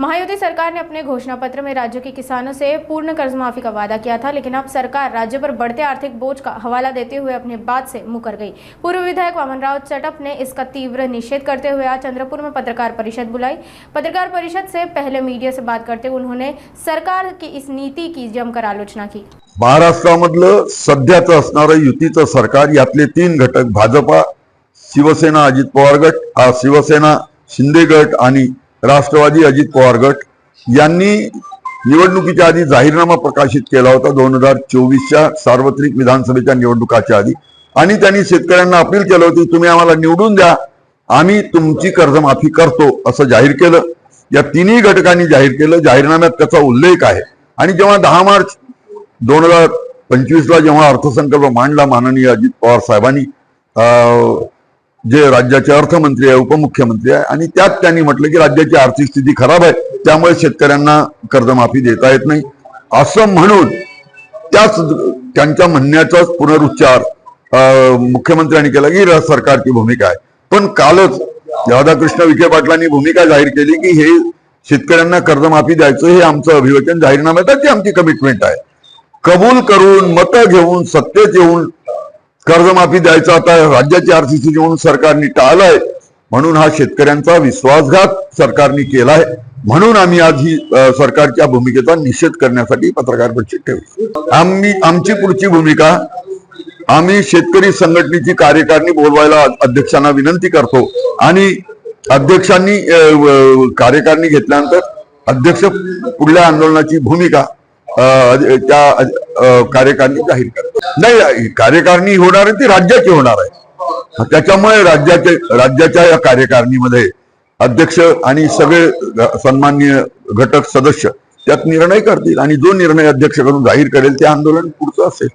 महायुति सरकार ने अपने घोषणा पत्र में राज्य के किसानों से पूर्ण कर्ज माफी का वादा किया था, लेकिन अब सरकार राज्य पर बढ़ते आर्थिक बोझ का हवाला देते हुए अपनी बात से मुकर गई। पूर्व विधायक वामनराव चटप ने इसका तीव्र निषेध करते हुए आज चंद्रपुर में पत्रकार परिषद बुलाई। पत्रकार परिषद से पहले मीडिया से बात करते हुए उन्होंने सरकार की इस नीति की जमकर आलोचना की। महाराष्ट्रामधलं सध्याचं असणारं युतीचं सरकार, यातले 3 घटक भाजपा, शिवसेना अजित पवार गट, शिवसेना शिंदे गट आणि राष्ट्रवादी अजित पवार गट यांनी निवडणुकीच्या आधी जाहीरनामा प्रकाशित केला होता 2024च्या सार्वत्रिक विधानसभेच्या निवडणुकाच्या आधी, आणि त्यांनी शेतकऱ्यांना अपील केलं होती, तुम्ही आम्हाला निवडून द्या, आम्ही तुमची कर्जमाफी करतो असं जाहीर केलं। या तिन्ही घटकांनी जाहीर केलं, जाहीरनाम्यात त्याचा उल्लेख आहे। आणि जेव्हा 10 मार्च 2025ला जेव्हा अर्थसंकल्प मांडला माननीय अजित पवार साहेबांनी, जे राज्याचे अर्थमंत्री आहे, उपमुख्यमंत्री आहे, आणि त्यात त्यांनी म्हटलं की राज्याची आर्थिक स्थिती खराब आहे, त्यामुळे शेतकऱ्यांना कर्जमाफी देता येत नाही असं म्हणून त्यांच्या म्हणण्याचाच पुनरुच्चार मुख्यमंत्र्यांनी केला की सरकारची भूमिका आहे। पण कालच राधाकृष्ण विखे पाटलांनी भूमिका जाहीर केली की हे शेतकऱ्यांना कर्जमाफी द्यायचं हे आमचं अभिवचन जाहीरनाम्यात आमची कमिटमेंट आहे। कबूल करून मतं घेऊन सत्तेत येऊन कर्जमाफी द्यायचं आता राज्याची आर्थिक स्थिती म्हणून सरकारने टाळलंय, म्हणून हा शेतकऱ्यांचा विश्वासघात सरकारने केलाय। म्हणून आम्ही आज ही सरकारच्या भूमिकेचा निषेध करण्यासाठी पत्रकार परिषद ठेवली। आमची पुढची भूमिका, आम्ही शेतकरी संघटनेची कार्यकारिणी बोलवायला अध्यक्षांना विनंती करतो, आणि अध्यक्षांनी कार्यकारिणी घेतल्यानंतर अध्यक्ष पुढल्या आंदोलनाची भूमिका त्या कार्यकारिणी जाहीर करतात। नाही, कार्यकारिणी होणार आहे ती राज्याची होणार आहे, त्याच्यामुळे राज्याच्या या कार्यकारिणीमध्ये अध्यक्ष आणि सगळे सन्माननीय घटक सदस्य त्यात निर्णय करतील, आणि जो निर्णय अध्यक्ष करून जाहीर करेल ते आंदोलन पुढचं असेल।